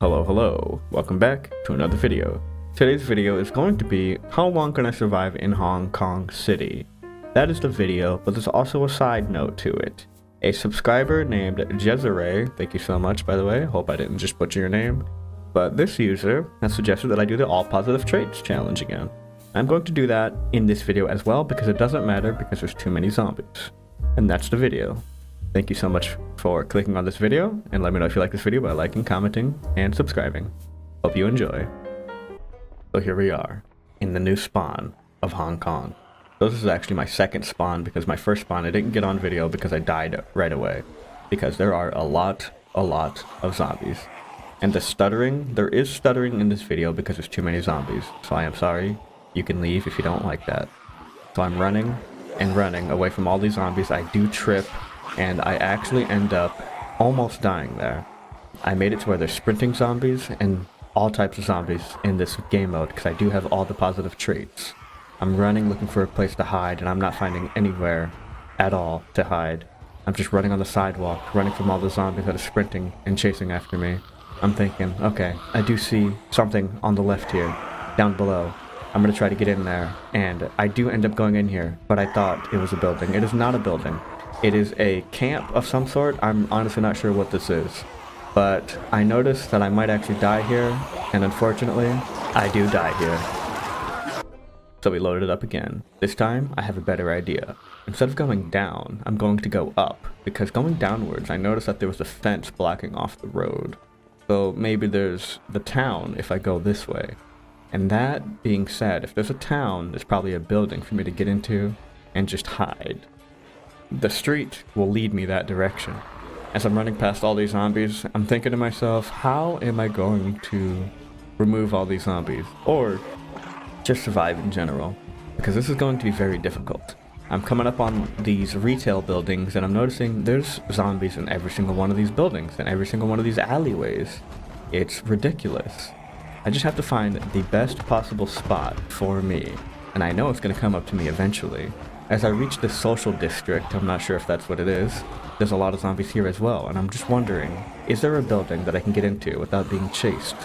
Hello, welcome back to another video. Today's video is going to be how long can I survive in Hong Kong City. That is the video, but there's also a side note to it. A subscriber named DoubleA, thank you so much by the way, hope I didn't just butcher your name, but this user has suggested that I do the all positive traits challenge again. I'm going to do that in this video as well because it doesn't matter because there's too many zombies. And that's the video. Thank you so much for clicking on this video, and let me know if you like this video by liking, commenting, and subscribing. Hope you enjoy. So here we are, in the new spawn of Hong Kong. So this is actually my second spawn because my first spawn I didn't get on video because I died right away. Because there are a lot of zombies. And the stuttering, there is stuttering in this video because there's too many zombies. So I am sorry, you can leave if you don't like that. So I'm running and running away from all these zombies. I do trip. And I actually end up almost dying there. I made it to where there's sprinting zombies and all types of zombies in this game mode because I do have all the positive traits. I'm running looking for a place to hide and I'm not finding anywhere at all to hide. I'm just running on the sidewalk, running from all the zombies that are sprinting and chasing after me. I'm thinking, okay, I do see something on the left here, down below. I'm gonna try to get in there, and I do end up going in here, but I thought it was a building. It is not a building. It is a camp of some sort. I'm honestly not sure what this is. But I noticed that I might actually die here, and unfortunately, I do die here. So we loaded it up again. This time, I have a better idea. Instead of going down, I'm going to go up, because going downwards, I noticed that there was a fence blocking off the road. So maybe there's the town if I go this way. And that being said, if there's a town, there's probably a building for me to get into and just hide. The street will lead me that direction. As I'm running past all these zombies, I'm thinking to myself, how am I going to remove all these zombies? Or just survive in general? Because this is going to be very difficult. I'm coming up on these retail buildings and I'm noticing there's zombies in every single one of these buildings and every single one of these alleyways. It's ridiculous. I just have to find the best possible spot for me. And I know it's going to come up to me eventually. As I reach this social district, I'm not sure if that's what it is, there's a lot of zombies here as well, and I'm just wondering, is there a building that I can get into without being chased?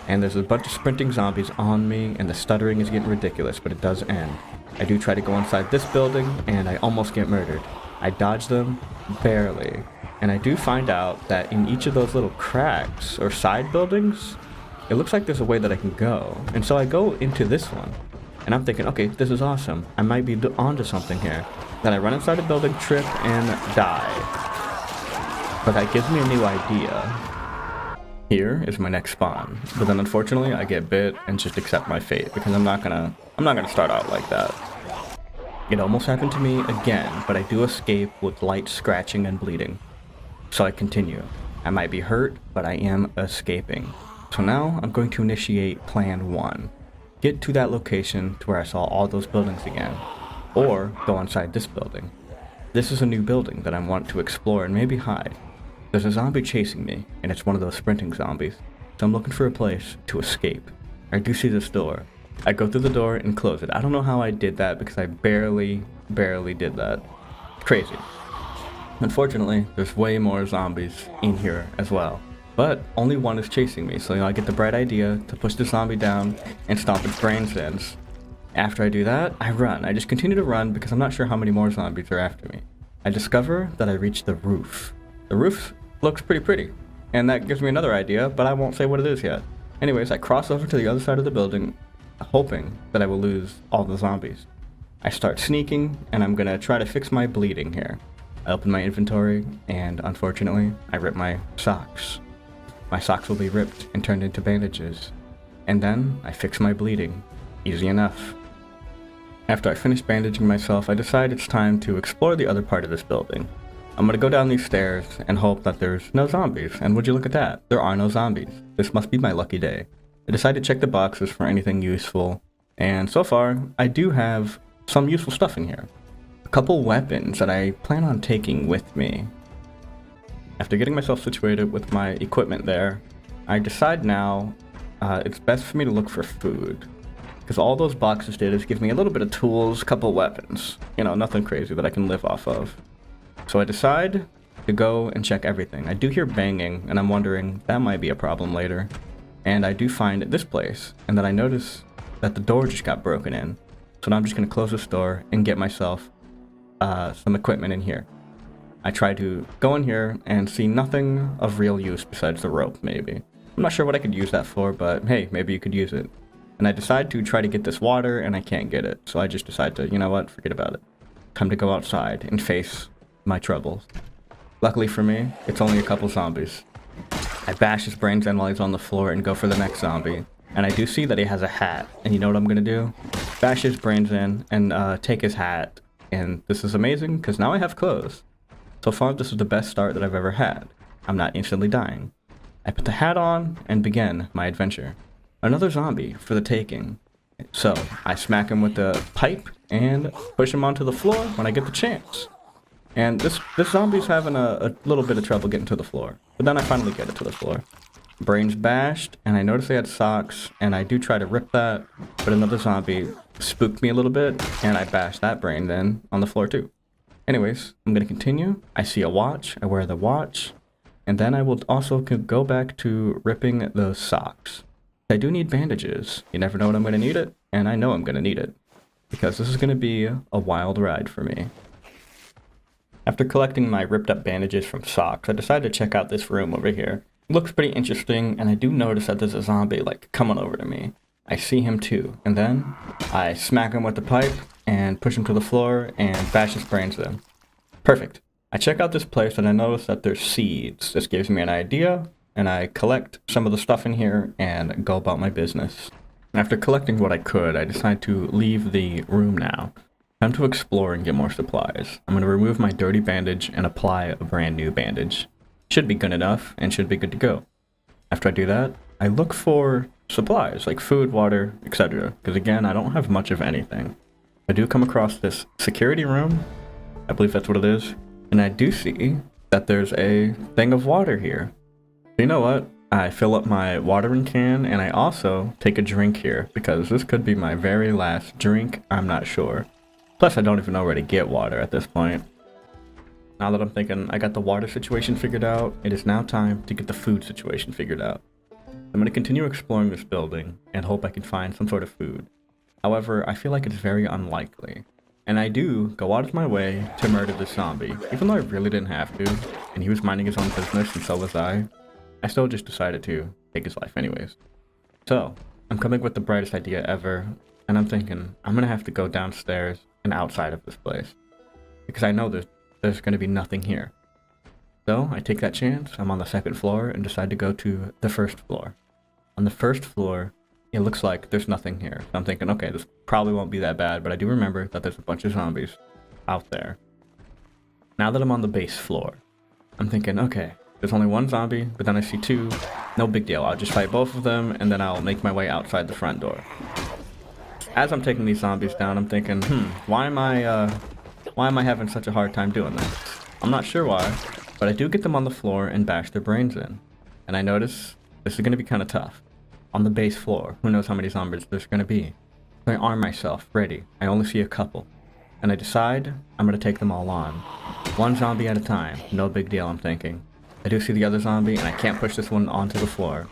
And there's a bunch of sprinting zombies on me, and the stuttering is getting ridiculous, but it does end. I do try to go inside this building, and I almost get murdered. I dodge them, barely. And I do find out that in each of those little cracks, or side buildings, it looks like there's a way that I can go. And so I go into this one. And I'm thinking, okay, this is awesome. I might be onto something here. Then I run inside the building, trip, and die. But that gives me a new idea. Here is my next spawn. But then unfortunately, I get bit and just accept my fate because I'm not gonna start out like that. It almost happened to me again, but I do escape with light scratching and bleeding. So I continue. I might be hurt, but I am escaping. So now I'm going to initiate plan 1. Get to that location to where I saw all those buildings again, or go inside this building. This is a new building that I want to explore and maybe hide. There's a zombie chasing me, and it's one of those sprinting zombies, so I'm looking for a place to escape. I do see this door. I go through the door and close it. I don't know how I did that because I barely did that. Crazy. Unfortunately, there's way more zombies in here as well. But only one is chasing me, so I get the bright idea to push the zombie down and stomp its brains in. After I do that, I run. I just continue to run because I'm not sure how many more zombies are after me. I discover that I reach the roof. The roof looks pretty, and that gives me another idea, but I won't say what it is yet. Anyways, I cross over to the other side of the building, hoping that I will lose all the zombies. I start sneaking, and I'm gonna try to fix my bleeding here. I open my inventory, and unfortunately, I rip my socks. My socks will be ripped and turned into bandages. And then, I fix my bleeding. Easy enough. After I finish bandaging myself, I decide it's time to explore the other part of this building. I'm gonna go down these stairs and hope that there's no zombies. And would you look at that? There are no zombies. This must be my lucky day. I decide to check the boxes for anything useful. And so far, I do have some useful stuff in here. A couple weapons that I plan on taking with me. After getting myself situated with my equipment there, I decide now it's best for me to look for food. Because all those boxes did is give me a little bit of tools, a couple weapons. You know, nothing crazy that I can live off of. So I decide to go and check everything. I do hear banging, and I'm wondering that might be a problem later. And I do find this place, and then I notice that the door just got broken in. So now I'm just going to close this door and get myself some equipment in here. I try to go in here and see nothing of real use besides the rope, maybe. I'm not sure what I could use that for, but hey, maybe you could use it. And I decide to try to get this water, and I can't get it. So I just decide to, you know what, forget about it. Time to go outside and face my troubles. Luckily for me, it's only a couple zombies. I bash his brains in while he's on the floor and go for the next zombie. And I do see that he has a hat, and you know what I'm gonna do? Bash his brains in and take his hat. And this is amazing, because now I have clothes. So far, this is the best start that I've ever had. I'm not instantly dying. I put the hat on and begin my adventure. Another zombie for the taking. So, I smack him with the pipe and push him onto the floor when I get the chance. And this zombie's having a little bit of trouble getting to the floor. But then I finally get it to the floor. Brains bashed, and I noticed they had socks, and I do try to rip that, but another zombie spooked me a little bit, and I bashed that brain then on the floor too. Anyways, I'm going to continue. I see a watch, I wear the watch, and then I will also go back to ripping those socks. I do need bandages. You never know when I'm going to need it, and I know I'm going to need it, because this is going to be a wild ride for me. After collecting my ripped up bandages from socks, I decided to check out this room over here. It looks pretty interesting, and I do notice that there's a zombie like coming over to me. I see him too, and then I smack him with the pipe and push him to the floor and bash his brains in. Perfect. I check out this place and I notice that there's seeds. This gives me an idea, and I collect some of the stuff in here and go about my business. After collecting what I could, I decide to leave the room now. Time to explore and get more supplies. I'm going to remove my dirty bandage and apply a brand new bandage. Should be good enough and should be good to go. After I do that, I look for supplies like food, water, etc. Because again, I don't have much of anything. I do come across this security room. I believe that's what it is. And I do see that there's a thing of water here. So you know what? I fill up my watering can and I also take a drink here because this could be my very last drink. I'm not sure. Plus, I don't even know where to get water at this point. Now that I'm thinking I got the water situation figured out, it is now time to get the food situation figured out. I'm going to continue exploring this building and hope I can find some sort of food. However, I feel like it's very unlikely. And I do go out of my way to murder this zombie. Even though I really didn't have to, and he was minding his own business and so was I still just decided to take his life anyways. So, I'm coming with the brightest idea ever, and I'm thinking I'm going to have to go downstairs and outside of this place. Because I know there's going to be nothing here. So I take that chance, I'm on the second floor, and decide to go to the first floor. On the first floor, it looks like there's nothing here. So I'm thinking, okay, this probably won't be that bad, but I do remember that there's a bunch of zombies out there. Now that I'm on the base floor, I'm thinking, okay, there's only one zombie, but then I see two. No big deal, I'll just fight both of them, and then I'll make my way outside the front door. As I'm taking these zombies down, I'm thinking, why am I having such a hard time doing this? I'm not sure why, but I do get them on the floor and bash their brains in. And I notice this is going to be kind of tough. On the base floor, who knows how many zombies there's going to be. So I arm myself, ready. I only see a couple. And I decide I'm going to take them all on. One zombie at a time, no big deal, I'm thinking. I do see the other zombie, and I can't push this one onto the floor.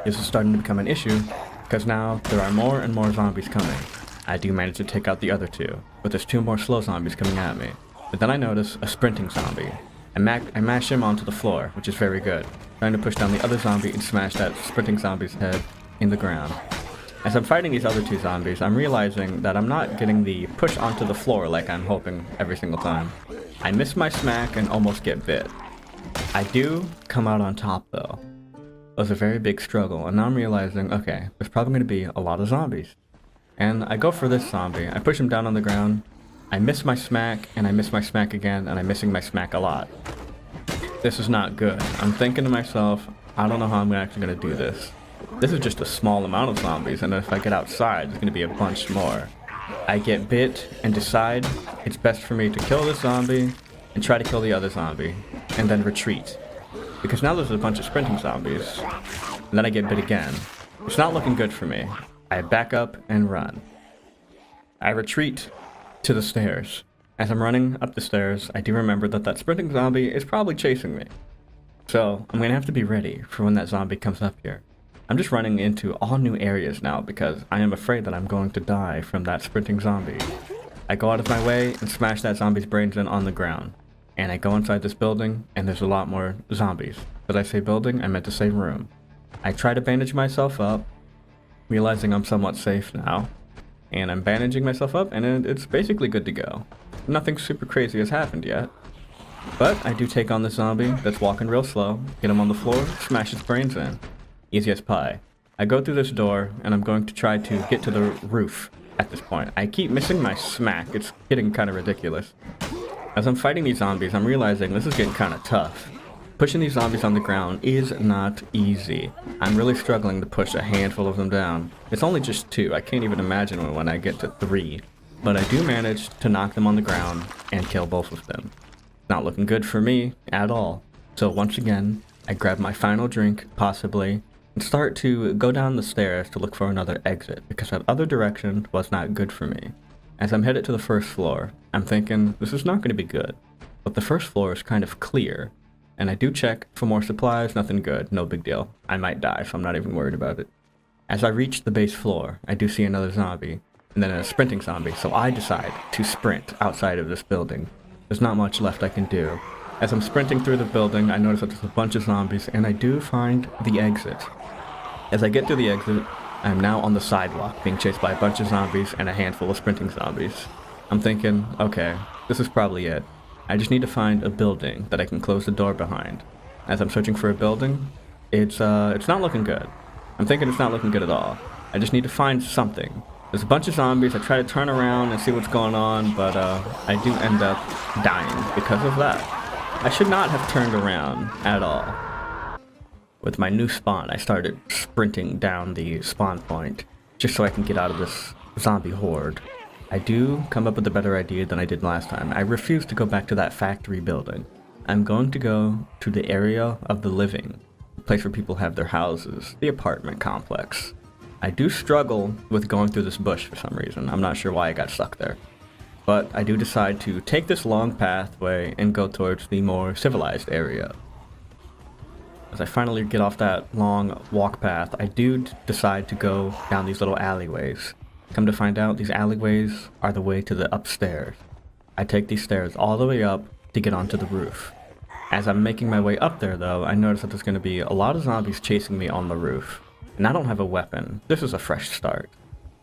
This is starting to become an issue, because now there are more and more zombies coming. I do manage to take out the other two, but there's two more slow zombies coming at me. But then I notice a sprinting zombie. I mash him onto the floor, which is very good, trying to push down the other zombie and smash that sprinting zombie's head in the ground. As I'm fighting these other two zombies, I'm realizing that I'm not getting the push onto the floor like I'm hoping every single time. I miss my smack and almost get bit. I do come out on top though. It was a very big struggle, and now I'm realizing, okay, there's probably going to be a lot of zombies. And I go for this zombie, I push him down on the ground, I miss my smack, and I miss my smack again, and I'm missing my smack a lot. This is not good. I'm thinking to myself, I don't know how I'm actually going to do this. This is just a small amount of zombies, and if I get outside, there's going to be a bunch more. I get bit and decide it's best for me to kill this zombie and try to kill the other zombie, and then retreat. Because now there's a bunch of sprinting zombies, and then I get bit again. It's not looking good for me. I back up and run. I retreat to the stairs. As I'm running up the stairs, I do remember that that sprinting zombie is probably chasing me. So I'm gonna have to be ready for when that zombie comes up here. I'm just running into all new areas now because I am afraid that I'm going to die from that sprinting zombie. I go out of my way and smash that zombie's brains in on the ground. And I go inside this building and there's a lot more zombies. Did I say building? I meant to say room. I try to bandage myself up, realizing I'm somewhat safe now. And I'm bandaging myself up and it's basically good to go. Nothing super crazy has happened yet. But I do take on this zombie that's walking real slow, get him on the floor, smash his brains in. Easy as pie. I go through this door and I'm going to try to get to the roof at this point. I keep missing my smack, it's getting kind of ridiculous. As I'm fighting these zombies, I'm realizing this is getting kind of tough. Pushing these zombies on the ground is not easy. I'm really struggling to push a handful of them down. It's only just 2, I can't even imagine when I get to 3. But I do manage to knock them on the ground and kill both of them. Not looking good for me at all. So once again, I grab my final drink, possibly, and start to go down the stairs to look for another exit, because that other direction was not good for me. As I'm headed to the first floor, I'm thinking, this is not going to be good. But the first floor is kind of clear, and I do check for more supplies, nothing good, no big deal. I might die, so I'm not even worried about it. As I reach the base floor, I do see another zombie, and then a sprinting zombie, so I decide to sprint outside of this building. There's not much left I can do. As I'm sprinting through the building, I notice that there's a bunch of zombies, and I do find the exit. As I get through the exit, I'm now on the sidewalk, being chased by a bunch of zombies and a handful of sprinting zombies. I'm thinking, okay, this is probably it. I just need to find a building that I can close the door behind. As I'm searching for a building, it's not looking good. I'm thinking it's not looking good at all. I just need to find something. There's a bunch of zombies. I try to turn around and see what's going on, but I do end up dying because of that. I should not have turned around at all. With my new spawn, I started sprinting down the spawn point just so I can get out of this zombie horde. I do come up with a better idea than I did last time. I refuse to go back to that factory building. I'm going to go to the area of the living, the place where people have their houses, the apartment complex. I do struggle with going through this bush for some reason. I'm not sure why I got stuck there. But I do decide to take this long pathway and go towards the more civilized area. As I finally get off that long walk path, I do decide to go down these little alleyways. Come to find out, these alleyways are the way to the upstairs. I take these stairs all the way up to get onto the roof. As I'm making my way up there though, I notice that there's going to be a lot of zombies chasing me on the roof. And I don't have a weapon. This is a fresh start.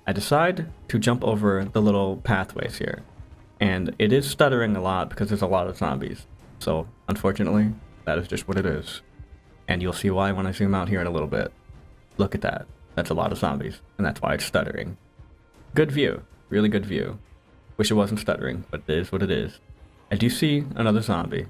I decide to jump over the little pathways here. And it is stuttering a lot because there's a lot of zombies. So, unfortunately, that is just what it is. And you'll see why when I zoom out here in a little bit. Look at that. That's a lot of zombies. And that's why it's stuttering. Good view. Really good view. Wish it wasn't stuttering, but it is what it is. I do see another zombie.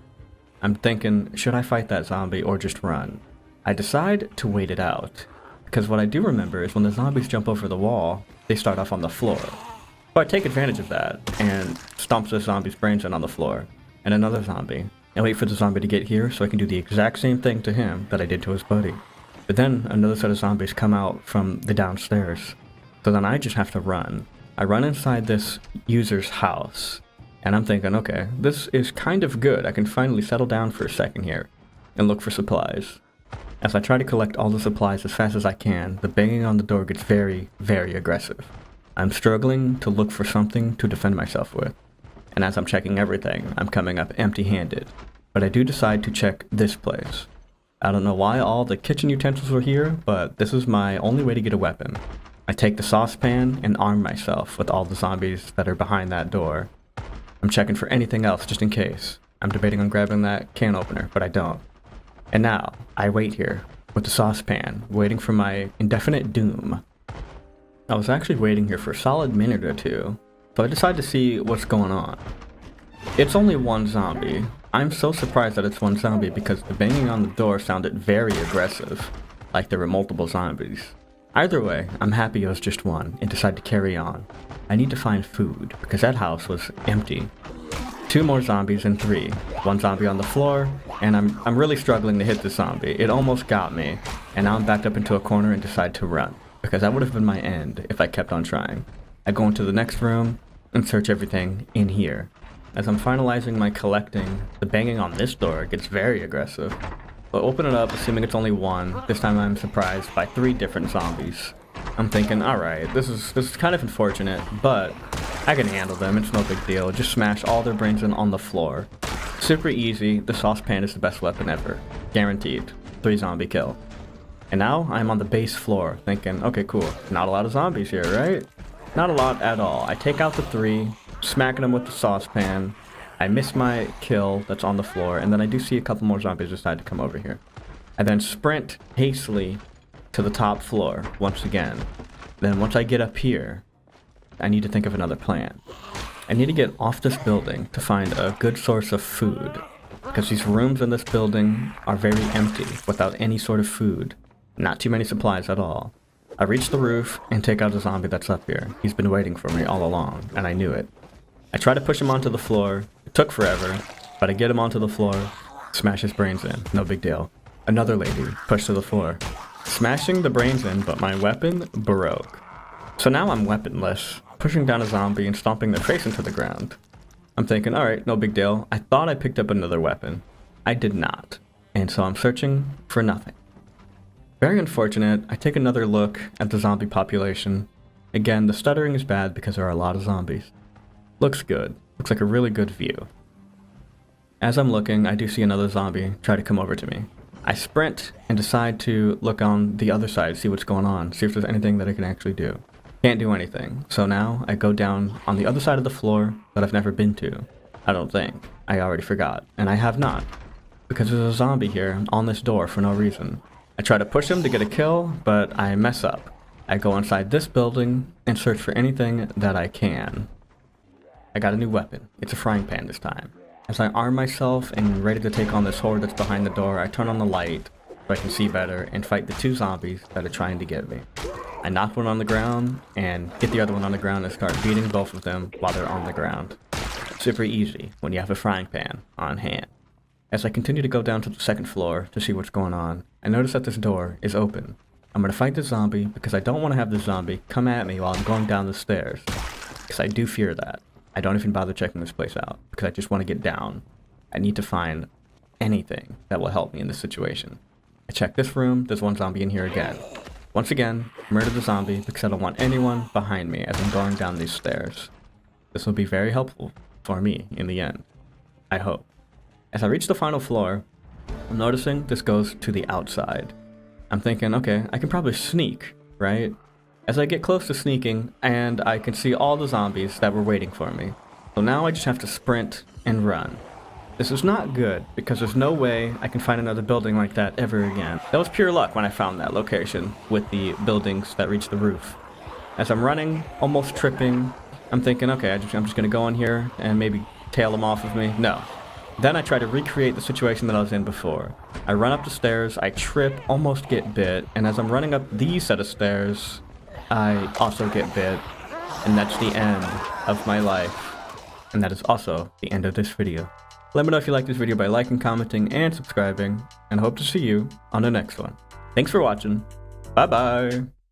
I'm thinking, should I fight that zombie or just run? I decide to wait it out. Because what I do remember is when the zombies jump over the wall, they start off on the floor. So I take advantage of that and stomp the zombie's brains in on the floor. And another zombie. I wait for the zombie to get here so I can do the exact same thing to him that I did to his buddy. But then another set of zombies come out from the downstairs. So then I just have to run. I run inside this user's house. And I'm thinking, okay, this is kind of good. I can finally settle down for a second here and look for supplies. As I try to collect all the supplies as fast as I can, the banging on the door gets very, very aggressive. I'm struggling to look for something to defend myself with. And as I'm checking everything, I'm coming up empty-handed. But I do decide to check this place. I don't know why all the kitchen utensils were here, but this is my only way to get a weapon. I take the saucepan and arm myself with all the zombies that are behind that door. I'm checking for anything else just in case. I'm debating on grabbing that can opener, but I don't. And now, I wait here with the saucepan, waiting for my indefinite doom. I was actually waiting here for a solid minute or two, so I decided to see what's going on. It's only one zombie. I'm so surprised that it's one zombie because the banging on the door sounded very aggressive, like there were multiple zombies. Either way, I'm happy it was just one and decide to carry on. I need to find food because that house was empty. 2 more zombies and 3. 1 zombie on the floor, and I'm really struggling to hit the zombie. It almost got me, and now I'm backed up into a corner and decide to run, because that would have been my end if I kept on trying. I go into the next room and search everything in here. as I'm finalizing my collecting, the banging on this door gets very aggressive. So I open it up, assuming it's only one. This time I'm surprised by 3 different zombies. I'm thinking, alright, this is kind of unfortunate, but I can handle them, it's no big deal. Just smash all their brains in on the floor. Super easy, the saucepan is the best weapon ever. Guaranteed. 3 zombie kill. And now I'm on the base floor, thinking, okay, cool. Not a lot of zombies here, right? Not a lot at all. I take out the 3, smacking them with the saucepan. I miss my kill that's on the floor, and then I do see a couple more zombies decide to come over here. I then sprint hastily to the top floor once again. Then once I get up here, I need to think of another plan. I need to get off this building to find a good source of food, because these rooms in this building are very empty without any sort of food. Not too many supplies at all. I reach the roof and take out a zombie that's up here. He's been waiting for me all along, and I knew it. I try to push him onto the floor. It took forever, but I get him onto the floor, smash his brains in, no big deal. Another lady pushed to the floor, smashing the brains in, but my weapon broke. So now I'm weaponless, pushing down a zombie and stomping their face into the ground. I'm thinking, alright, no big deal. I thought I picked up another weapon. I did not, and so I'm searching for nothing. Very unfortunate. I take another look at the zombie population. Again, the stuttering is bad because there are a lot of zombies. Looks good. Looks like a really good view. As I'm looking, I do see another zombie try to come over to me. I sprint and decide to look on the other side, see what's going on, see if there's anything that I can actually do. Can't do anything. So now I go down on the other side of the floor that I've never been to. I don't think. I already forgot. And I have not. Because there's a zombie here on this door for no reason. I try to push him to get a kill, but I mess up. I go inside this building and search for anything that I can. I got a new weapon. It's a frying pan this time. As I arm myself and ready to take on this horde that's behind the door, I turn on the light so I can see better and fight the 2 zombies that are trying to get me. I knock one on the ground and get the other one on the ground and start beating both of them while they're on the ground. Super easy when you have a frying pan on hand. As I continue to go down to the 2nd floor to see what's going on, I notice that this door is open. I'm going to fight the zombie because I don't want to have the zombie come at me while I'm going down the stairs. Because I do fear that. I don't even bother checking this place out because I just want to get down. I need to find anything that will help me in this situation. I check this room, there's one zombie in here again. Once again, murder the zombie because I don't want anyone behind me as I'm going down these stairs. This will be very helpful for me in the end. I hope. As I reach the final floor, I'm noticing this goes to the outside. I'm thinking, okay, I can probably sneak, right? As I get close to sneaking, and I can see all the zombies that were waiting for me. So now I just have to sprint and run. This is not good, because there's no way I can find another building like that ever again. That was pure luck when I found that location, with the buildings that reach the roof. As I'm running, almost tripping, I'm thinking, okay, I'm just gonna go in here and maybe tail them off of me. No. Then I try to recreate the situation that I was in before. I run up the stairs, I trip, almost get bit, and as I'm running up these set of stairs, I also get bit, and that's the end of my life. And that is also the end of this video. Let me know if you like this video by liking, commenting, and subscribing, and I hope to see you on the next one. Thanks for watching. Bye bye!